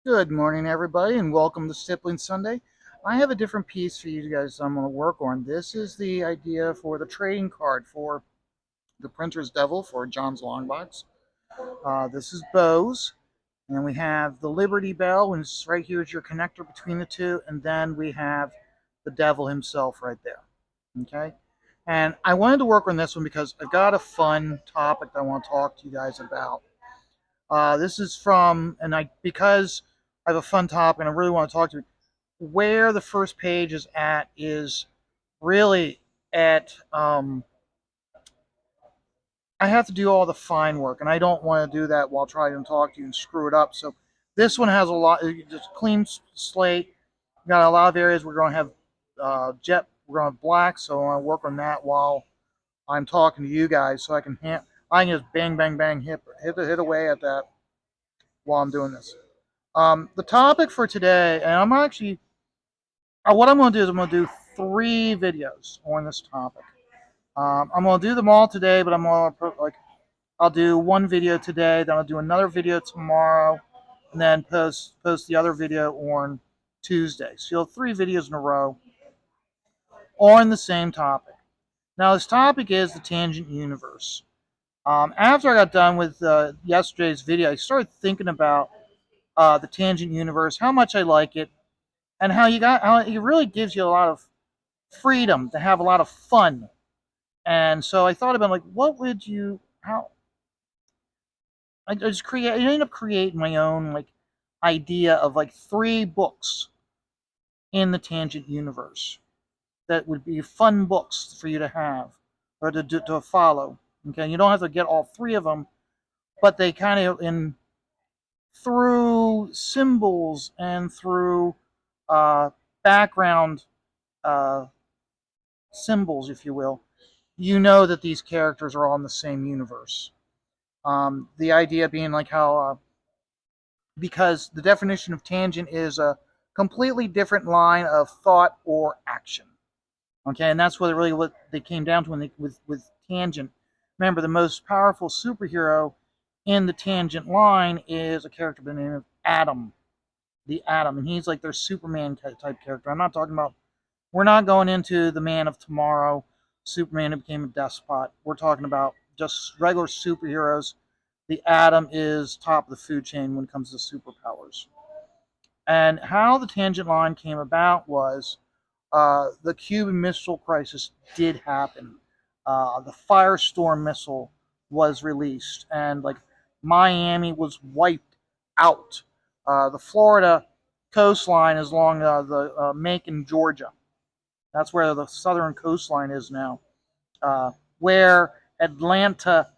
Good morning, everybody, and welcome to Stippling Sunday. I have a different piece for you guys I'm going to work on. This is the idea for the trading card for the Printer's Devil for John's Longbox. This is Bose, and we have the Liberty Bell, and it's right here is your connector between the two, and then we have the Devil himself right there. Okay? And I wanted to work on this one because I've got a fun topic that I want to talk to you guys about. This is from, and I because I have a fun topic and I really want to talk to you. Where the first page is at is really at. I have to do all the fine work, and I don't want to do that while trying to talk to you and screw it up. So this one has a lot, just clean slate. Got a lot of areas we're going to have jet. We're going to have black, so I want to work on that while I'm talking to you guys, so I can just bang bang bang hit away at that while I'm doing this. The topic for today, and I'm actually, what I'm going to do is I'm going to do 3 videos on this topic. I'm going to do them all today, but I'm going to put I'll do one video today, then I'll do another video tomorrow, and then post the other video on Tuesday. So you'll have 3 videos in a row on the same topic. Now this topic is the tangent universe. After I got done with yesterday's video, I started thinking about the tangent universe, how much I like it, and how it really gives you a lot of freedom to have a lot of fun. And so I thought about like, what would you how I just create I ended up creating my own like idea of like 3 books in the tangent universe that would be fun books for you to have or to follow. Okay, you don't have to get all 3 of them, but they kind of in through symbols and through uh, background uh, symbols, if you will, you know that these characters are all in the same universe. The idea being like how, because the definition of tangent is a completely different line of thought or action. Okay, and that's what they came down to when with tangent. Remember, the most powerful superhero in the tangent line is a character by the name of Atom, the Atom, and he's like their Superman type character. I'm not talking about. We're not going into the Man of Tomorrow, Superman who became a despot. We're talking about just regular superheroes. The Atom is top of the food chain when it comes to superpowers. And how the tangent line came about was the Cuban Missile Crisis did happen. The Firestorm missile was released, and like Miami was wiped out. The Florida coastline is along the Macon, Georgia. That's where the southern coastline is now. Where Atlanta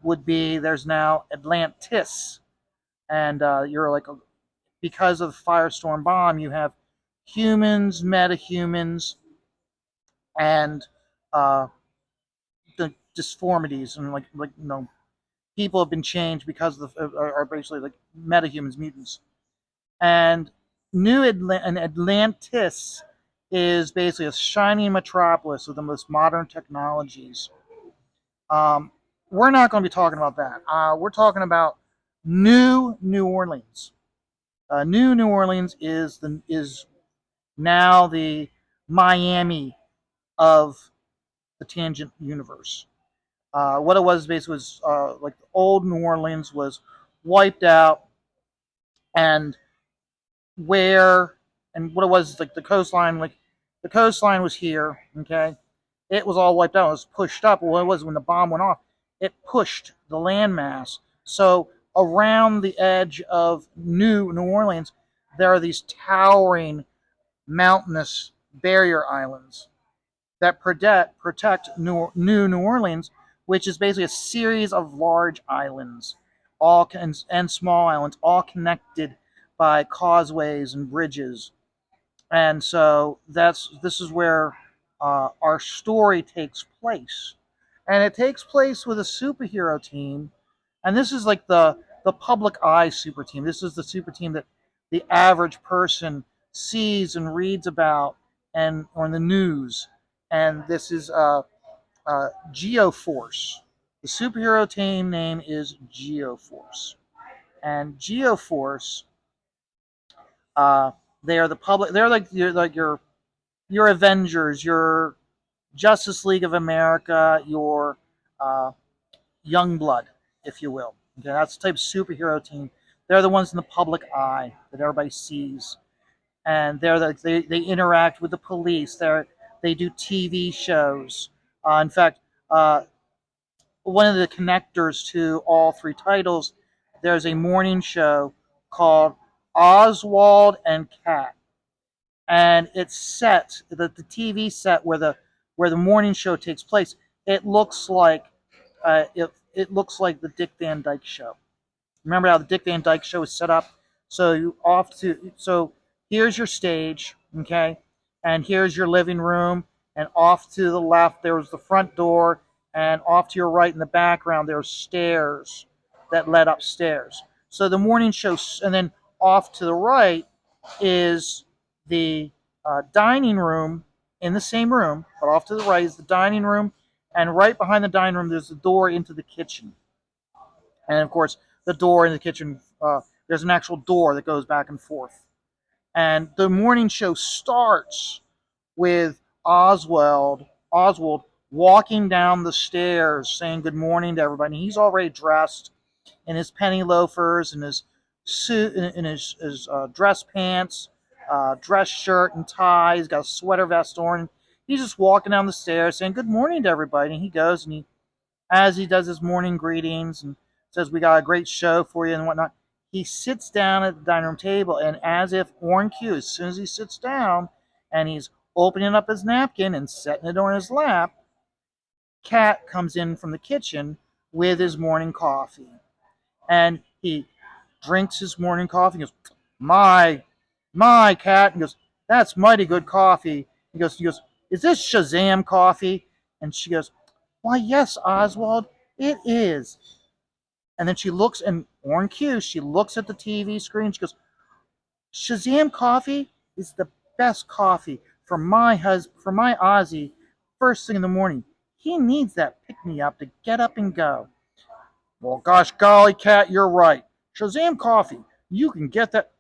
would be, there's now Atlantis, and you're like because of the Firestorm bomb, you have humans, metahumans, and uh, the disformities, and people have been changed because of are basically like metahumans, mutants, and Atlantis is basically a shiny metropolis with the most modern technologies. Um, we're not going to be talking about that. We're talking about New Orleans. New Orleans is now the Miami of the tangent universe. What it was basically was like old New Orleans was wiped out, and where and what it was like the coastline was here. Okay, it was all wiped out. It was pushed up. Well, it was when the bomb went off. It pushed the landmass. So around the edge of New Orleans, there are these towering mountainous barrier islands that protect New Orleans, which is basically a series of large islands, and small islands, all connected by causeways and bridges. And so this is where our story takes place, and it takes place with a superhero team, and this is like the public eye super team. This is the super team that the average person sees and reads about and on the news, and this is GeoForce. The superhero team name is GeoForce, and GeoForce Uh, they are the public. They're like your Avengers, your Justice League of America, your uh, Youngblood, if you will. Okay, that's the type of superhero team. They're the ones in the public eye that everybody sees, and they interact with the police. They do TV shows. In fact, one of the connectors to all three titles, there's a morning show called Oswald and Cat, and it's set the TV set where the morning show takes place. It looks like it looks like the Dick Van Dyke Show. Remember how the Dick Van Dyke Show is set up? So here's your stage, okay, and here's your living room, and off to the left there's the front door, and off to your right in the background there's stairs that led upstairs. So the morning show, and then off to the right is the dining room in the same room, but off to the right is the dining room, and right behind the dining room there's the door into the kitchen. And of course, the door in the kitchen, there's an actual door that goes back and forth. And the morning show starts with Oswald walking down the stairs saying good morning to everybody. He's already dressed in his penny loafers and his suit, in his dress pants, dress shirt and tie. He's got a sweater vest on. He's just walking down the stairs saying good morning to everybody. And he goes and as he does his morning greetings and says, "We got a great show for you," and whatnot, he sits down at the dining room table, and as if on cue, as soon as he sits down and he's opening up his napkin and setting it on his lap, Cat comes in from the kitchen with his morning coffee. And he drinks his morning coffee and goes, My, my Cat, and goes, "That's mighty good coffee." He goes, "Is this Shazam coffee?" And she goes, "Why, yes, Oswald, it is." And then she looks, and on cue, she looks at the TV screen. She goes, "Shazam coffee is the best coffee for for my Ozzy first thing in the morning. He needs that pick me up to get up and go." "Well, gosh golly, Cat, you're right. Shazam coffee, you can get that.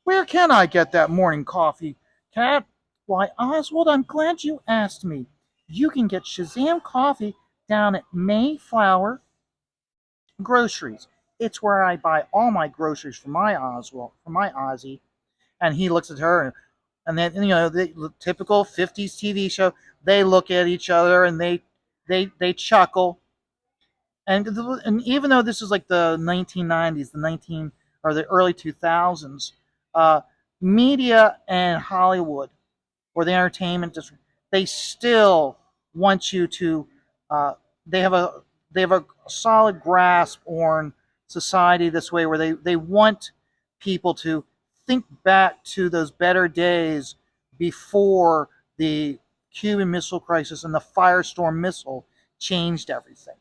Where can I get that morning coffee, Cat?" "Why, Oswald, I'm glad you asked me. You can get Shazam coffee down at Mayflower Groceries. It's where I buy all my groceries for my Oswald, for my Ozzy." And he looks at her, and then the typical '50s TV show. They look at each other and they chuckle. And even though this is like the 1990s, the early 2000s, uh, media and Hollywood or the entertainment district, they still want you to. They have a solid grasp on society this way, where they want people to think back to those better days before the Cuban Missile Crisis and the Firestorm missile changed everything.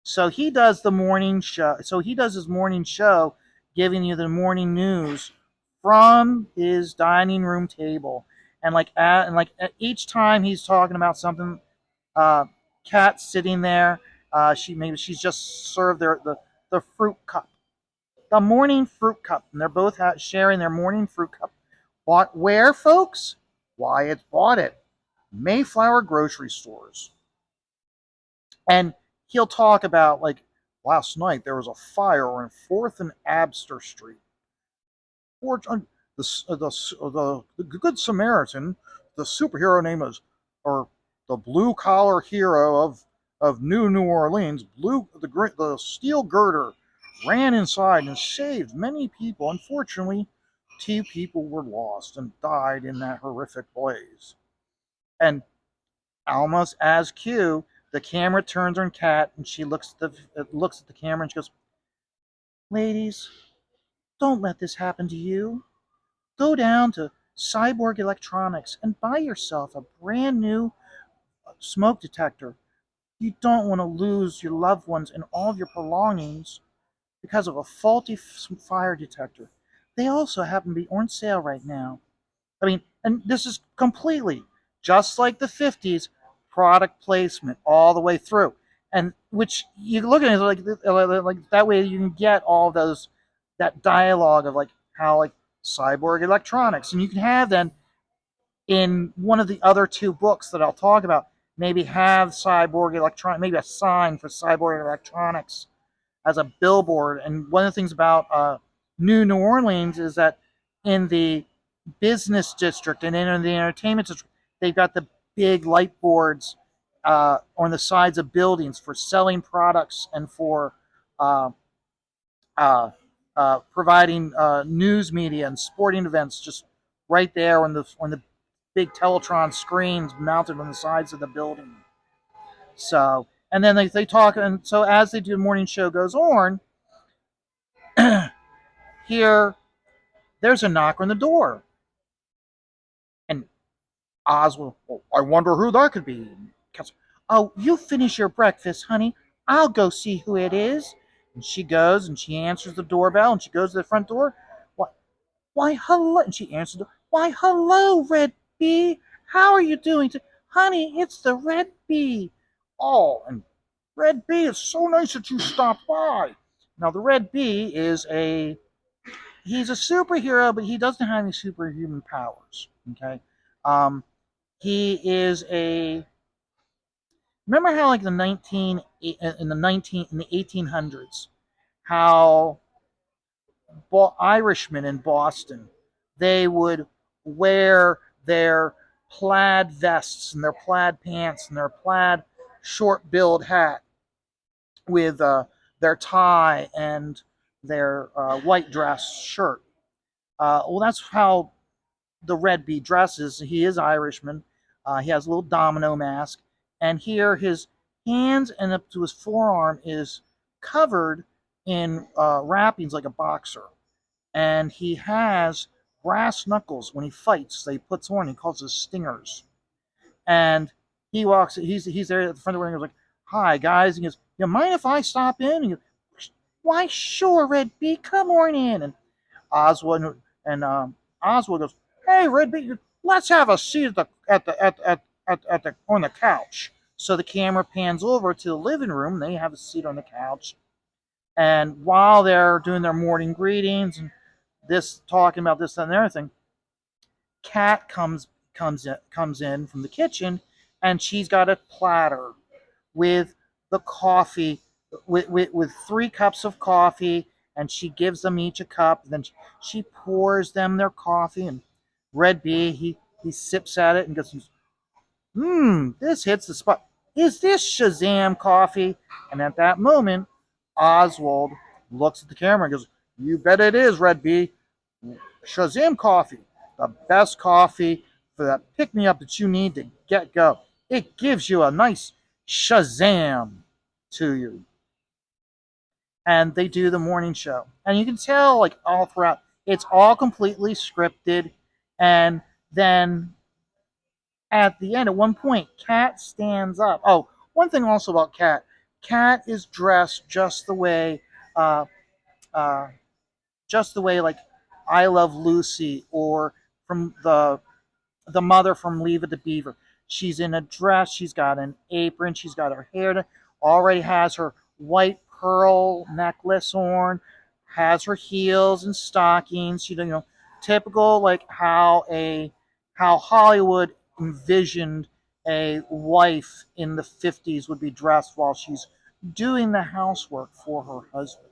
So he does the morning show. So he does his morning show, giving you the morning news from his dining room table, and each time he's talking about something, uh, Kat's sitting there. She's just served the fruit cup, the morning fruit cup, and they're both sharing their morning fruit cup. Bought where, folks? Why, it's bought at Mayflower grocery stores. And he'll talk about, like, last night there was a fire on 4th and Abster Street. The Good Samaritan, the superhero name is, or the blue collar hero of New Orleans, the steel girder ran inside and saved many people. Unfortunately, 2 people were lost and died in that horrific blaze. And almost as cue, the camera turns on Kat, and she looks at the camera, and she goes, "Ladies, don't let this happen to you. Go down to Cyborg Electronics and buy yourself a brand new smoke detector. You don't want to lose your loved ones and all of your belongings because of a faulty fire detector. They also happen to be on sale right now." I mean, and this is completely just like the '50s, product placement all the way through. And which you look at it like that way you can get all those, that dialogue of like how, like, cyborg electronics. And you can have then in one of the other two books that I'll talk about, maybe have cyborg electronic, maybe a sign for cyborg electronics as a billboard. And one of the things about New Orleans is that in the business district and in the entertainment district, they've got the big light boards on the sides of buildings for selling products and for uh, uh, providing news media and sporting events, just right there on the big Teletron screens mounted on the sides of the building. So, and then they talk, and so as they do the morning show goes on, here there's a knock on the door, and Oswald, well, I wonder who that could be. Oh, you finish your breakfast, honey. I'll go see who it is. And she goes and she answers the doorbell and she goes to the front door. What? Why, hello. And she answers the door. Why, hello, Red Bee. How are you doing? Honey, it's the Red Bee. Oh, and Red Bee, it's so nice that you stopped by. Now, the Red Bee he's a superhero, but he doesn't have any superhuman powers. Okay. He is a remember how like the 1800s how Irishmen in Boston they would wear their plaid vests and their plaid pants and their plaid short-billed hat with their tie and their white dress shirt. Well, that's how the Red Bee dresses. He is Irishman. He has a little domino mask, and here his hands and up to his forearm is covered in wrappings like a boxer, and he has brass knuckles when he fights. That he puts on. He calls his stingers, and he walks. He's there at the front of the ring. He's like, "Hi guys," and he goes, "You mind if I stop in?" And he goes, "Why, sure, Red Bee, come on in." And Oswald and Oswald goes, "Hey, Red Bee, let's have a seat at the on the couch." So the camera pans over to the living room. They have a seat on the couch, and while they're doing their morning greetings and this talking about this and everything, Kat comes in from the kitchen, and she's got a platter with the coffee, with 3 cups of coffee, and she gives them each a cup. Then she pours them their coffee, and Red Bee he sips at it and goes, this hits the spot. Is this Shazam coffee? And at that moment, Oswald looks at the camera and goes, "You bet it is, Red Bee. Shazam coffee, the best coffee for that pick me up that you need to get go. It gives you a nice Shazam to you." And they do the morning show, and you can tell like all throughout, it's all completely scripted. And then at the end, at one point, Kat stands up. Oh, one thing also about Kat. Kat is dressed uh, uh, just the way like I Love Lucy or from the mother from Leave It to Beaver. She's in a dress. She's got an apron. She's got her hair done. Already has her white pearl necklace on. Has her heels and stockings. Typical like how Hollywood envisioned a wife in the 50s would be dressed while she's doing the housework for her husband.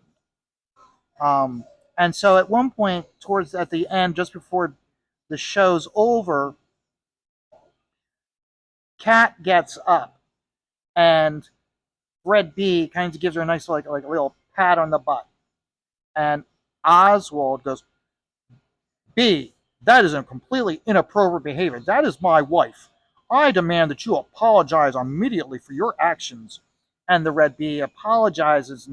Um, and so at one point, towards at the end, just before the show's over, Kat gets up, and Red Bee kind of gives her a nice like a little pat on the butt, and Oswald goes, "Bee, that is a completely inappropriate behavior. That is my wife. I demand that you apologize immediately for your actions." And the Red Bee apologizes,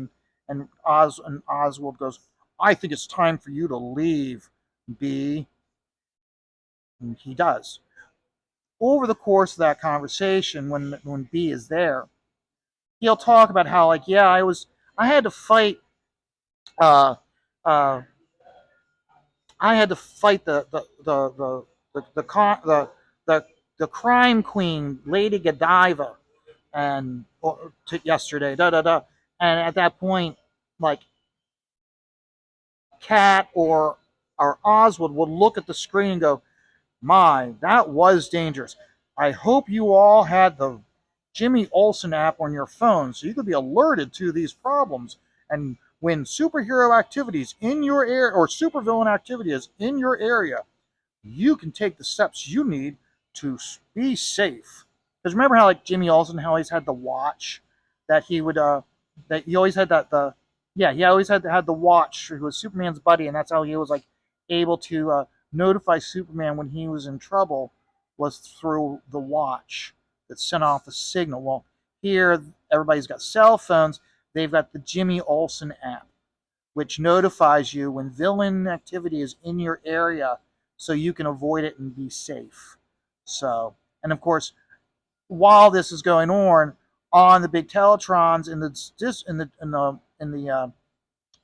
and Oswald goes, "I think it's time for you to leave, Bee." And he does. Over the course of that conversation, when Bee is there, he'll talk about how like yeah I had to fight uh uh I had to fight the the crime queen Lady Godiva and yesterday and at that point like Kat or our Oswald would look at the screen and go, "My, that was dangerous. I hope you all had the Jimmy Olsen app on your phone so you could be alerted to these problems. And when superhero activities in your area or supervillain activities in your area, you can take the steps you need to be safe." Because remember how like Jimmy Olsen, how he's had the watch that he would that he always had that the yeah he always had the watch who was Superman's buddy, and that's how he was like able to notify Superman when he was in trouble was through the watch that sent off the signal. Well, here everybody's got cell phones. They've got the Jimmy Olsen app, which notifies you when villain activity is in your area so you can avoid it and be safe. So, and of course, while this is going on the big teletrons in the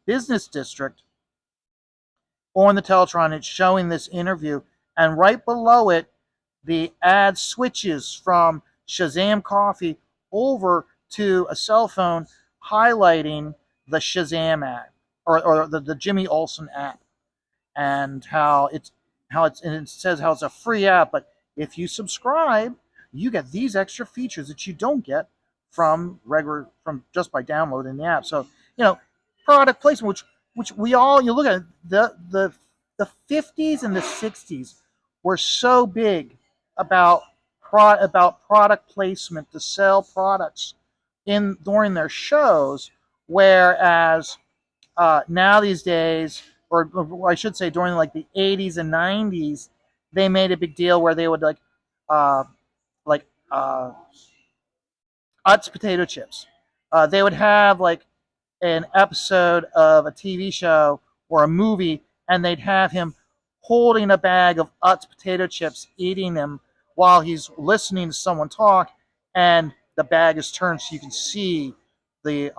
business district, on the Teletron, it's showing this interview, and right below it, the ad switches from Shazam Coffee over to a cell phone highlighting the Shazam ad or the Jimmy Olsen app, and and it says how it's a free app, but if you subscribe, you get these extra features that you don't get from just by downloading the app. So product placement, which we all you look at the 50s and the 60s were so big about about product placement to sell products in during their shows, whereas now these days, or I should say during like the 80s and 90s, they made a big deal where they would uh, like Utz potato chips. They would have like an episode of a TV show or a movie, and they'd have him holding a bag of Utz potato chips, eating them while he's listening to someone talk, and the bag is turned so you can see the the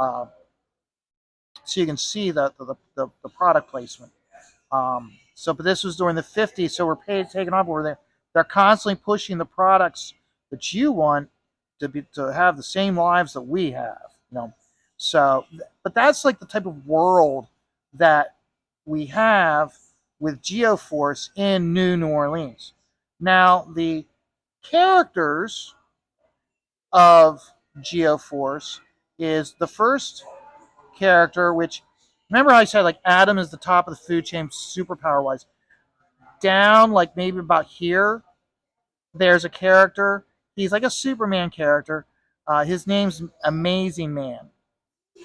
product placement. But this was during the 50s, so we're taking off where they're constantly pushing the products that you want to have the same lives that we have. So, but that's like the type of world that we have with GeoForce in New Orleans. Now, the characters of GeoForce is the first character, which remember how I said like Adam is the top of the food chain superpower wise. Down like maybe about here, there's a character. He's like a Superman character. His name's Amazing Man,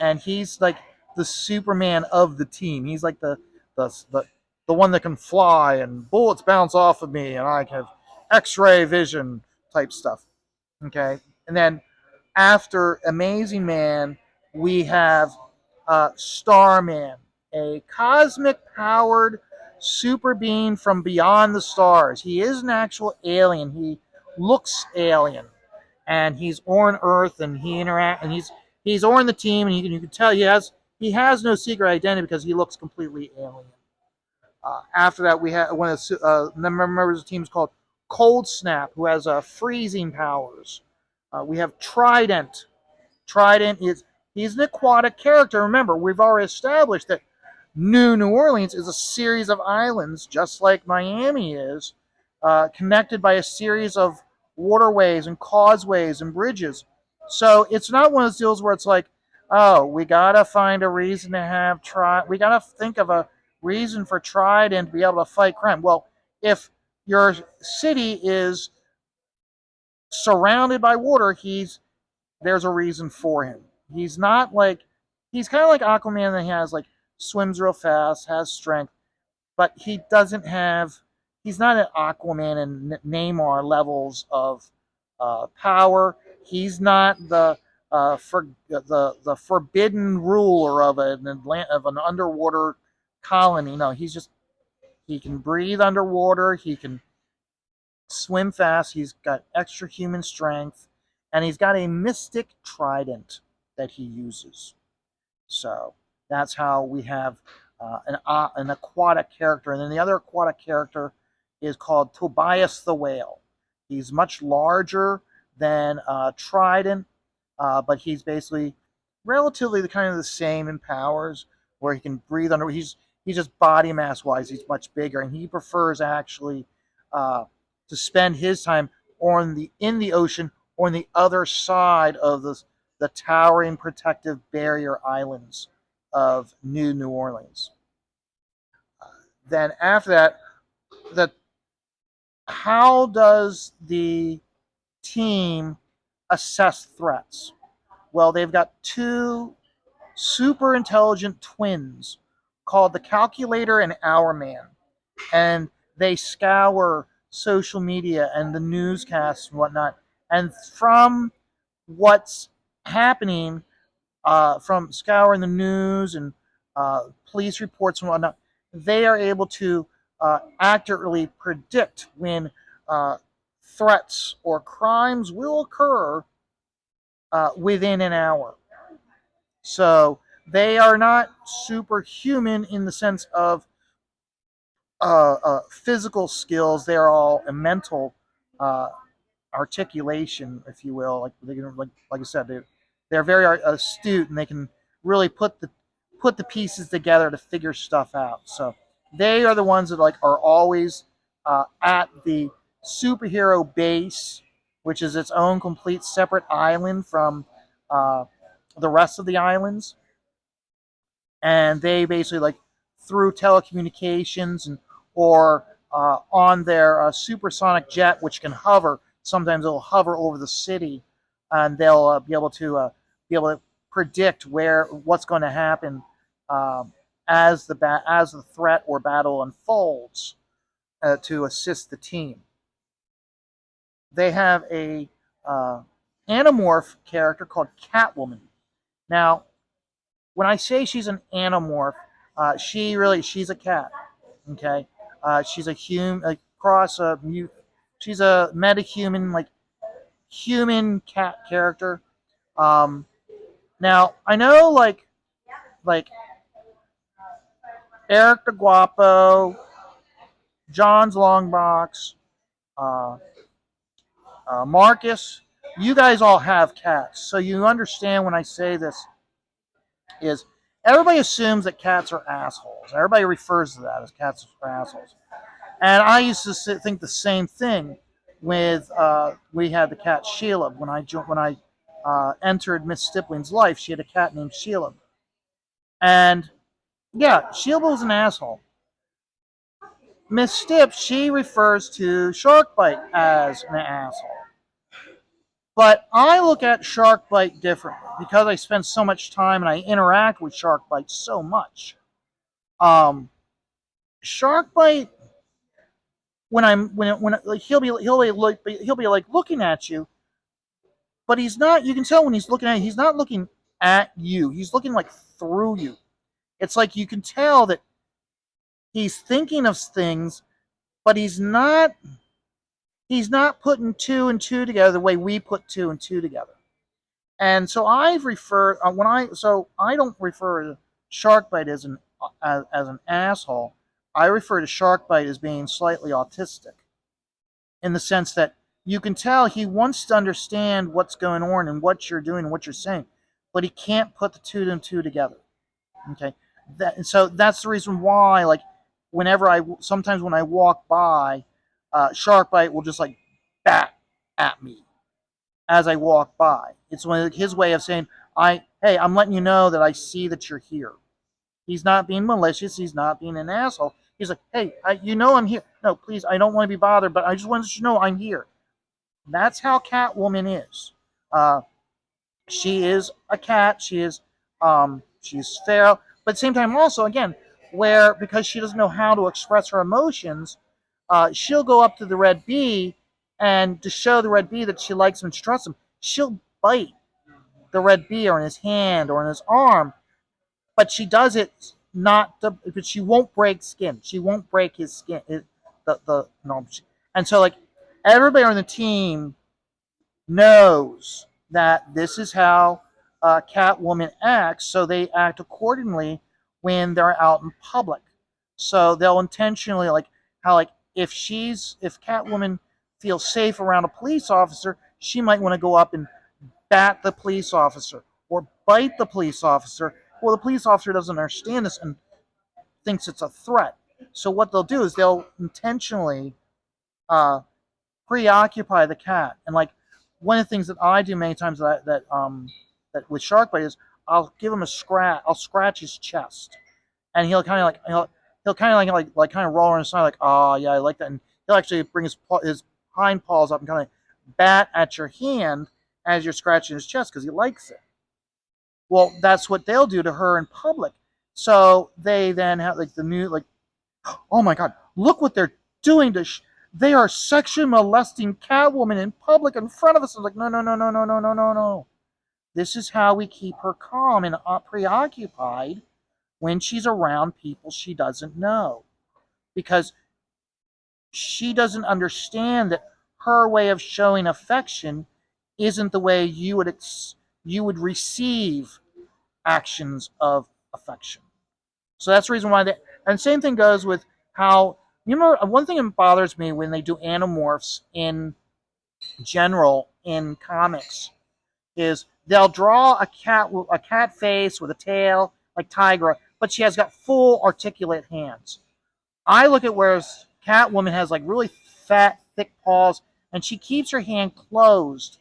and he's like the Superman of the team. He's like the the, the one that can fly and bullets bounce off of me, and I have X-ray vision type stuff. Okay, and then after Amazing Man, we have Starman, a cosmic powered super being from beyond the stars. He is an actual alien. He looks alien, and he's on Earth, and he's on the team, and you can tell he has no secret identity because he looks completely alien. After that, we have one of the members of the team is called Cold Snap, who has freezing powers. We have Trident. Trident is he's an aquatic character. Remember, we've already established that New Orleans is a series of islands, just like Miami is, connected by a series of waterways and causeways and bridges. So it's not one of those deals where it's like, oh, we gotta find a reason to have we gotta think of a reason for Trident to be able to fight crime. Well, if your city is surrounded by water, there's a reason for him. He's not like he's kind of like Aquaman that has like swims real fast, has strength, but he doesn't have. He's not an Aquaman and Namor levels of power. He's not the forbidden ruler of an underwater colony. No, he can breathe underwater. He can swim fast. He's got extra human strength, and he's got a mystic trident that he uses. So that's how we have an aquatic character. And then the other aquatic character is called Tobias the Whale. He's much larger than Trident, but he's basically relatively the kind of the same in powers, where he can breathe under. He's He's just body mass wise, he's much bigger, and he prefers actually uh, to spend his time on the in the ocean on the other side of the towering protective barrier islands of New Orleans. Then after that, the how does the team assess threats? Well, they've got two super intelligent twins called the Calculator and Our Man, and they scour social media and the newscasts and whatnot. And from what's happening, from scouring the news and police reports and whatnot, they are able to accurately predict when threats or crimes will occur within an hour. So they are not superhuman in the sense of physical skills. They're all a mental uh, articulation, if you will. Like they can, like I said, they're very astute, and they can really put the pieces together to figure stuff out. So they are the ones that like are always at the superhero base, which is its own complete separate island from uh, the rest of the islands, and they basically like through telecommunications and or on their supersonic jet, which can hover. Sometimes it'll hover over the city, and they'll be able to predict what's going to happen as as the threat or battle unfolds to assist the team. They have a anamorph character called Catwoman. Now, when I say she's an anamorph, she's a cat. Okay, she's a human, like cross a mute. She's a metahuman, like human cat character. Um, Now I know like Eric the Guapo, John's Longbox, uh, Marcus. You guys all have cats, so you understand when I say this is everybody assumes that cats are assholes. Everybody refers to that as cats are assholes. And I used to think the same thing with we had the cat Sheila when I entered Miss Stippling's life. She had a cat named Sheila, and yeah, Sheila was an asshole. Miss Stip, she refers to Sharkbite as an asshole. But I look at Sharkbite differently because I spend so much time and I interact with Sharkbite so much. Um, Sharkbite, when like he'll be like looking at you, but he's not. You can tell when he's looking at you, he's not looking at you. He's looking like through you. It's like you can tell that he's thinking of things, but he's not putting two and two together the way we put two and two together. And so I've referred I don't refer to Sharkbite as an asshole. I refer to Sharkbite as being slightly autistic, in the sense that you can tell he wants to understand what's going on and what you're doing and what you're saying, but he can't put the two and two together. Okay, so that's the reason why, like, sometimes when I walk by, Sharkbite will just like bat at me as I walk by. It's his way of saying, hey, I'm letting you know that I see that you're here. He's not being malicious. He's not being an asshole. He's like, hey, you know I'm here. No, please, I don't want to be bothered, but I just want you to know I'm here. That's how Catwoman is. Uh, she is a cat. She's feral, but at the same time, also again, where because she doesn't know how to express her emotions, she'll go up to the red bee, and to show the red bee that she likes him and she trusts him, she'll bite the red bee or in his hand or in his arm, but she does it not to, but she won't break skin. She won't break his skin. The no, and so like everybody on the team knows that this is how Catwoman acts, so they act accordingly when they're out in public. So they'll intentionally like if Catwoman feels safe around a police officer, she might want to go up and bat the police officer or bite the police officer. Well, the police officer doesn't understand this and thinks it's a threat. So what they'll do is they'll intentionally uh, preoccupy the cat. And like one of the things that I do many times that with shark bite is I'll give him a scratch. I'll scratch his chest, and he'll kind of like he'll kind of like kind of roll on his side like, oh yeah, I like that, and he'll actually bring his hind paws up and kind of bat at your hand as you're scratching his chest because he likes it. Well, that's what they'll do to her in public. So they then have like the new like, oh my god, look what they're doing to. They are sexually molesting Catwoman in public in front of us. I'm like, no, no, no, no, no, no, no, no, no. This is how we keep her calm and preoccupied when she's around people she doesn't know. Because she doesn't understand that her way of showing affection isn't the way you would receive actions of affection. So that's the reason why and same thing goes with how one thing that bothers me when they do animorphs in general in comics is they'll draw a cat face with a tail like Tigra, but she has got full articulate hands. I look at where Catwoman has like really fat, thick paws, and she keeps her hand closed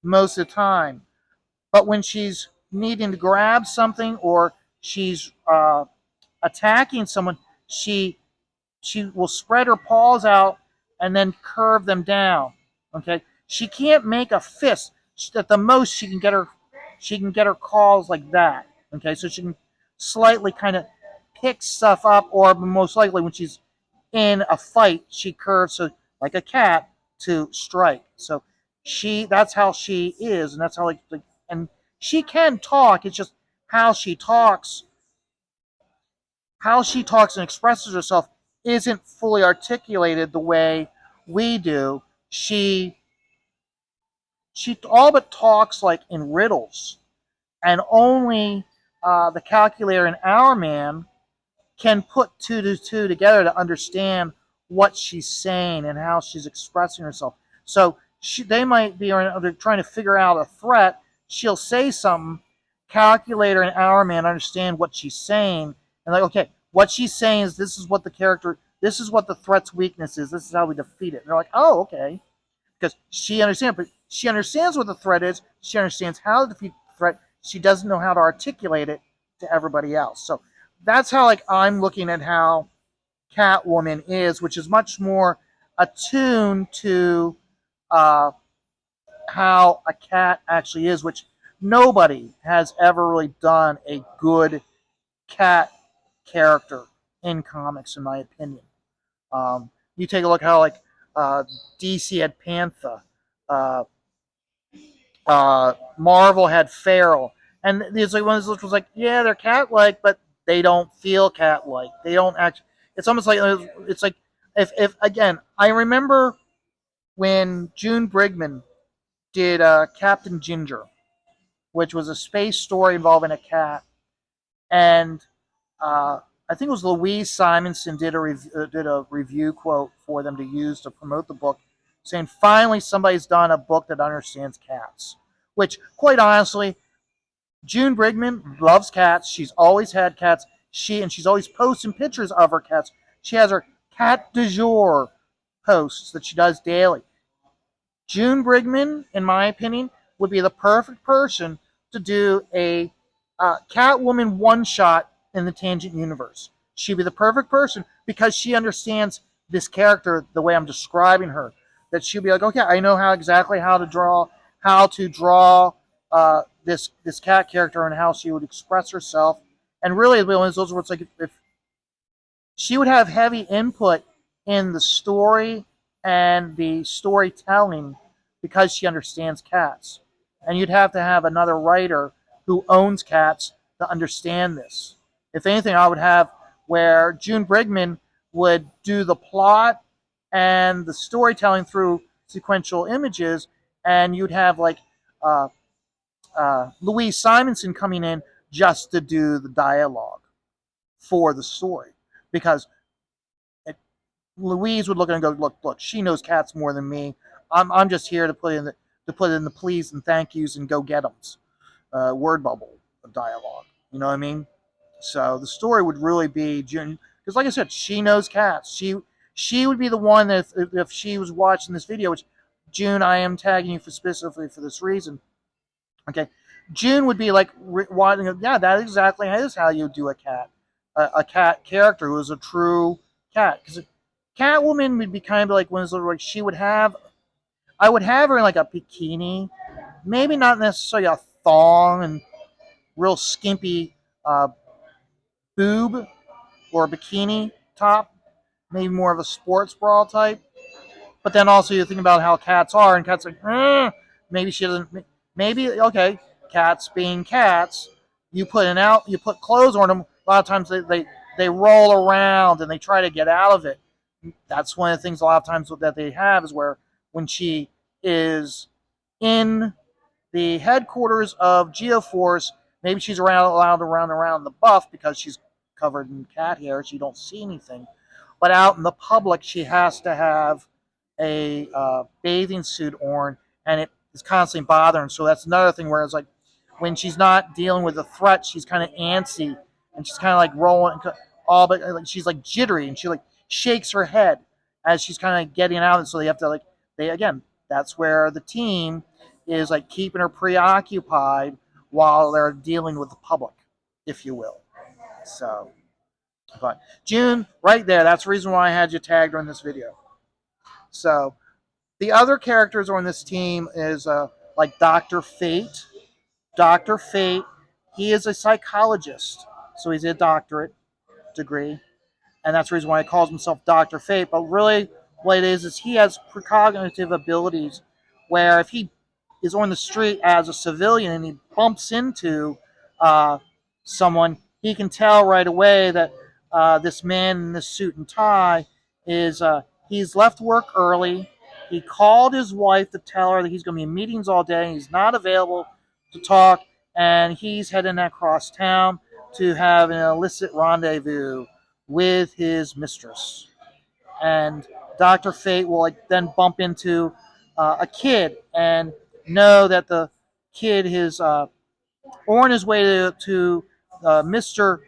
most of the time. But when she's needing to grab something or she's attacking someone, she will spread her paws out and then curve them down. Okay, she can't make a fist. At the most, she can get her claws like that. Okay, so she can slightly kind of pick stuff up, or most likely when she's in a fight, she curves so like a cat to strike. So that's how she is, and that's how like and she can talk. It's just how she talks and expresses herself isn't fully articulated the way we do. She all but talks like in riddles, and only the calculator and our man can put two to two together to understand what she's saying and how she's expressing herself. So they might be trying to figure out a threat. She'll say something. Calculator and our man understand what she's saying, and like, okay, what she's saying is this is what this is what the threat's weakness is. This is how we defeat it. And they're like, oh, okay, because she understands, but she understands what the threat is. She understands how to defeat the threat. She doesn't know how to articulate it to everybody else. So that's how like I'm looking at how Catwoman is, which is much more attuned to uh, how a cat actually is, which nobody has ever really done a good cat character in comics, in my opinion. You take a look how like DC had Panther, uh, Marvel had Feral, and it's like one of those was like, yeah, they're cat-like, but they don't feel cat-like. They don't act. It's almost like it's like if again, I remember when June Brigman did Captain Ginger, which was a space story involving a cat, and I think it was Louise Simonson did a review quote for them to use to promote the book, saying finally somebody's done a book that understands cats. Which, quite honestly, June Brigman loves cats. She's always had cats. She's always posting pictures of her cats. She has her cat du jour posts that she does daily. June Brigman, in my opinion, would be the perfect person to do a Catwoman one shot in the Tangent universe. She'd be the perfect person because she understands this character the way I'm describing her. That she'll be like, okay, I know exactly how to draw this cat character and how she would express herself. And really, those words like if she would have heavy input in the story and the storytelling because she understands cats. And you'd have to have another writer who owns cats to understand this. If anything, I would have where June Brigman would do the plot and the storytelling through sequential images, and you'd have like Louise Simonson coming in just to do the dialogue for the story. Because Louise would look at it and go, look, she knows cats more than me. I'm just here to put in the please and thank yous and go get 'ems. Word bubble of dialogue. You know what I mean? So the story would really be because like I said, she knows cats. She would be the one that if she was watching this video, which June, I am tagging you for specifically for this reason. Okay, June would be like, yeah, that exactly is how you do a cat, a cat character who is a true cat. Because Catwoman would be kind of like one of those, like she would have, I would have her in like a bikini, maybe not necessarily a thong and real skimpy uh, boob or a bikini top, maybe more of a sports bra type. But then also you think about how cats are, and cats like, maybe she doesn't. Maybe okay, cats being cats, you put clothes on them. A lot of times they roll around and they try to get out of it. That's one of the things a lot of times that they have is where when she is in the headquarters of GeoForce, maybe she's around the buff because she's covered in cat hair, so you don't see anything. But out in the public, she has to have a bathing suit on, and it is constantly bothering. So that's another thing where it's like when she's not dealing with a threat, she's kind of antsy and she's kind of like rolling all, but like she's like jittery and she like shakes her head as she's kind of getting out. And so they have to like they again. That's where the team is like keeping her preoccupied while they're dealing with the public, if you will. So, but June, right there, that's the reason why I had you tagged on this video. So, the other characters on this team is like Dr. Fate. Dr. Fate, he is a psychologist, so he's a doctorate degree, and that's the reason why he calls himself Dr. Fate. But really, what it is he has precognitive abilities where if he is on the street as a civilian and he bumps into uh, someone, he can tell right away that this man in this suit and tie is he's left work early. He called his wife to tell her that he's going to be in meetings all day and he's not available to talk, and he's heading across town to have an illicit rendezvous with his mistress. And Dr. Fate will like then bump into a kid and know that the kid is on his way to Mr.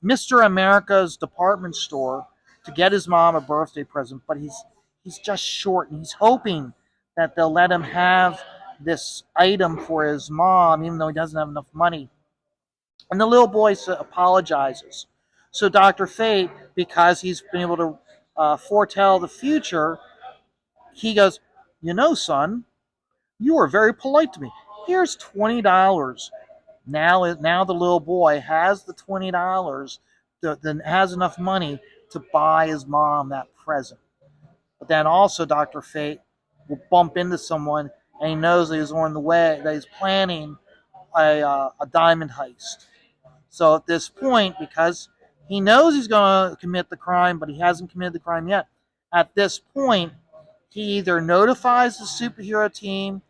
Mr. America's department store to get his mom a birthday present, but he's just short, and he's hoping that they'll let him have this item for his mom, even though he doesn't have enough money. And the little boy apologizes. So Dr. Fate, because he's been able to foretell the future, he goes, "You know, son, you are very polite to me. Here's $20. Now the little boy has the $20, then has enough money to buy his mom that present. But then also Dr. Fate will bump into someone, and he knows that he's on the way, that he's planning a diamond heist. So at this point, because he knows he's going to commit the crime, but he hasn't committed the crime yet, at this point, he either notifies the superhero team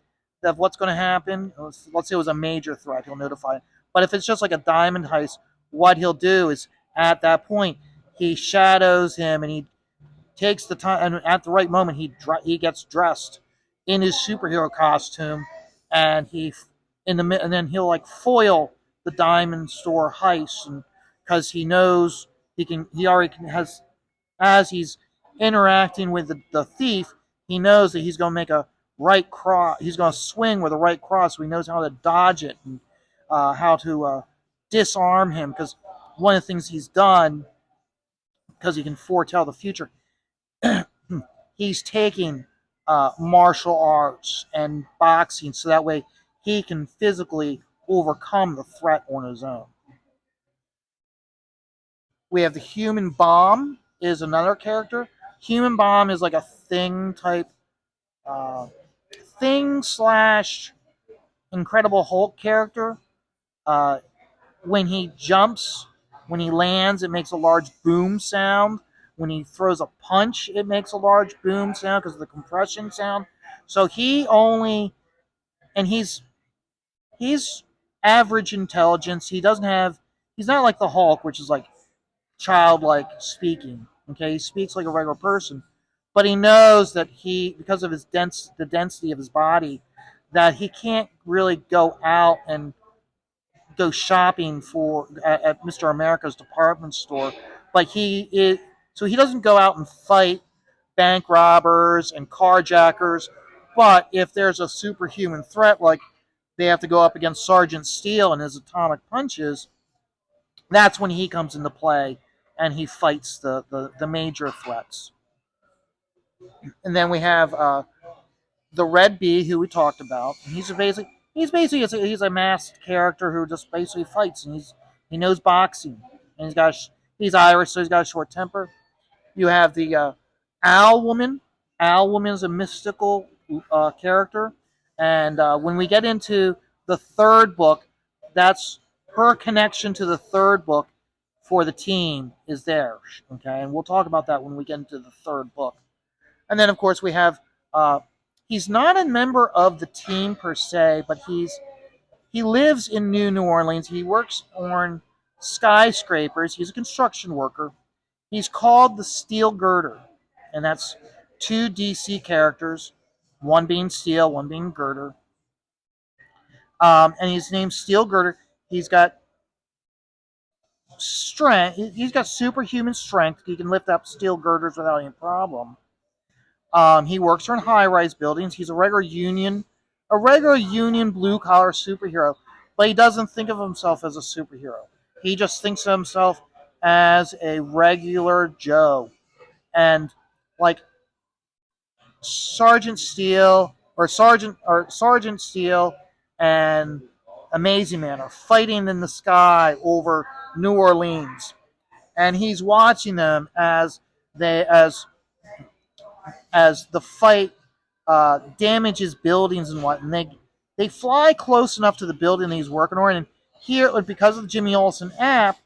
of what's going to happen. Let's say it was a major threat, he'll notify it. But if it's just like a diamond heist, what he'll do is at that point, he shadows him and he takes the time, and at the right moment, he gets dressed in his superhero costume, and and then he'll like foil the diamond store heist, and because he knows he already has as he's interacting with the thief, he knows that he's going to make a right cross. He's going to swing with a right cross, so he knows how to dodge it and how to disarm him. Because one of the things he's done, because he can foretell the future, he's taking martial arts and boxing, so that way he can physically overcome the threat on his own. We have the Human Bomb is another character. Human Bomb is like a thing type uh, thing slash Incredible Hulk character. Uh, when he jumps, when he lands, it makes a large boom sound. When he throws a punch, it makes a large boom sound because of the compression sound. So he only, and he's average intelligence. He doesn't have, he's not like the Hulk, which is like childlike speaking. Okay, he speaks like a regular person, but he knows that because of the density of his body, that he can't really go out and go shopping at Mr. America's department store but he doesn't go out and fight bank robbers and carjackers. But if there's a superhuman threat, like they have to go up against Sergeant Steele and his atomic punches, that's when he comes into play and he fights the major threats. And then we have the Red Bee, who we talked about. He's a masked character who just basically fights, and he knows boxing, and he's Irish, so he's got a short temper. You have the Owl Woman. Owl Woman is a mystical character, and when we get into the third book, that's her connection to the third book for the team is there. Okay, and we'll talk about that when we get into the third book. And then, of course, we have he's not a member of the team per se, but he lives in New Orleans. He works on skyscrapers. He's a construction worker. He's called the Steel Girder, and that's two DC characters, one being Steel, one being Girder. And his name's Steel Girder. He's got strength. He's got superhuman strength. He can lift up steel girders without any problem. He works on high-rise buildings. He's a regular union blue-collar superhero, but he doesn't think of himself as a superhero. He just thinks of himself as a regular Joe. And like Sergeant Steele and Amazing Man are fighting in the sky over New Orleans, and he's watching them as the fight damages buildings and what, and they fly close enough to the building he's working on, and here, because of the Jimmy Olsen app,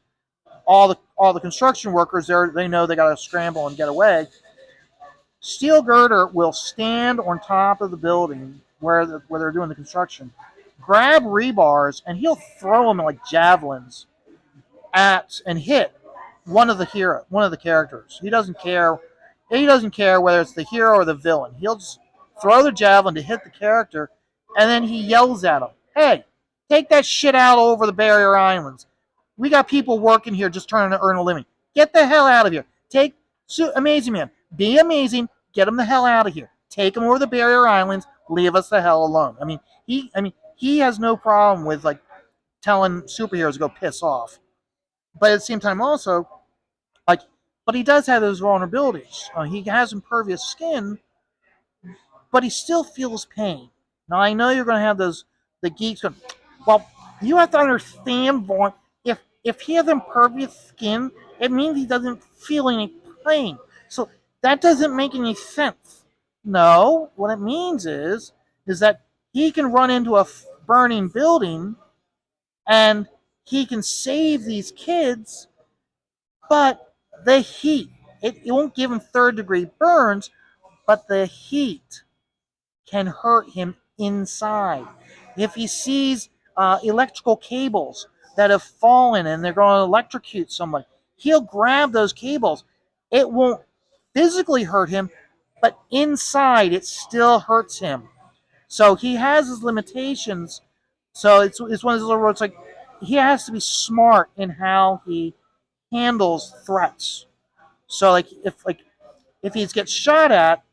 all the construction workers there, they know they got to scramble and get away. Steel Girder will stand on top of the building where they're doing the construction, grab rebars, and he'll throw them like javelins at and hit one of the characters. He doesn't care. He doesn't care whether it's the hero or the villain. He'll just throw the javelin to hit the character, and then he yells at him, "Hey, take that shit out over the barrier islands. We got people working here just trying to earn a living. Get the hell out of here. Amazing Man. Be amazing. Get him the hell out of here. Take him over the barrier islands. Leave us the hell alone." He has no problem with like telling superheroes to go piss off. But at the same time, also, like, but he does have those vulnerabilities. He has impervious skin, but he still feels pain. Now I know you're going to have the geeks going, well, you have to understand, Vaughn. If he has impervious skin, it means he doesn't feel any pain. So that doesn't make any sense. No, what it means is that he can run into a burning building and he can save these kids, but the heat, it won't give him third-degree burns, but the heat can hurt him inside. If he sees electrical cables that have fallen and they're going to electrocute somebody, he'll grab those cables. It won't physically hurt him, but inside it still hurts him. So he has his limitations. So it's one of those where it's like he has to be smart in how he handles threats. So if he gets shot at,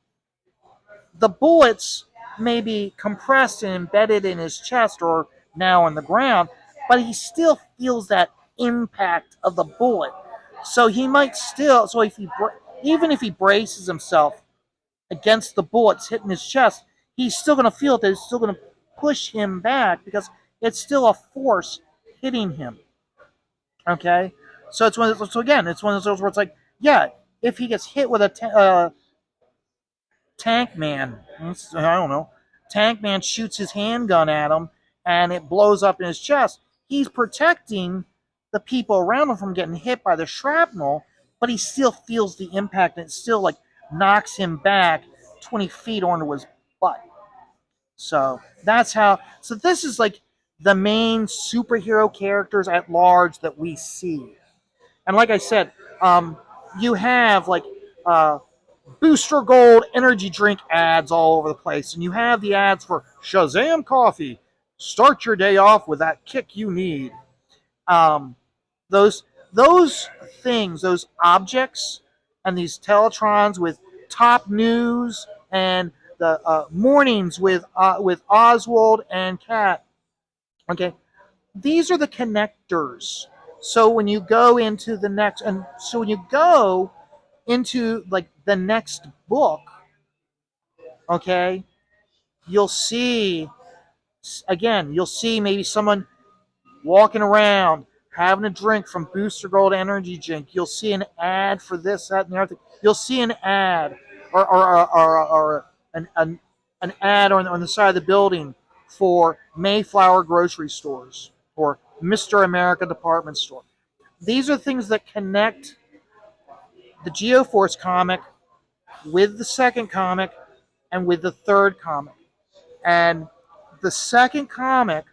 the bullets may be compressed and embedded in his chest or now on the ground, but he still feels that impact of the bullet. So he might still, even if he braces himself against the bullets hitting his chest, he's still going to feel it. It's still going to push him back because it's still a force hitting him. Okay, so it's one of those where it's like, yeah, if he gets hit with a Tank Man, I don't know, Tank Man shoots his handgun at him and it blows up in his chest. He's protecting the people around him from getting hit by the shrapnel, but he still feels the impact and it still like knocks him back 20 feet onto his butt. So that's how. So this is like the main superhero characters at large that we see. And like I said, you have like Booster Gold energy drink ads all over the place, and you have the ads for Shazam Coffee. Start your day off with that kick you need. Um, those those things, those objects, and these teletrons with top news and the mornings with Oswald and Kat. Okay, these are the connectors. So when you go into the next, and so when you go into like the next book, okay, you'll see again, you'll see maybe someone walking around having a drink from Booster Gold Energy Drink. You'll see an ad for this, that, and the other thing. You'll see an ad or an ad on the side of the building for Mayflower grocery stores or Mr. America department store. These are things that connect the GeoForce comic with the second comic and with the third comic. And the second comic,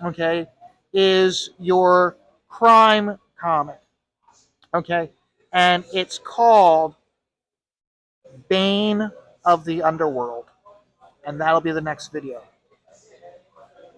okay, is your crime comic, okay? And it's called Bane of the Underworld. And that'll be the next video.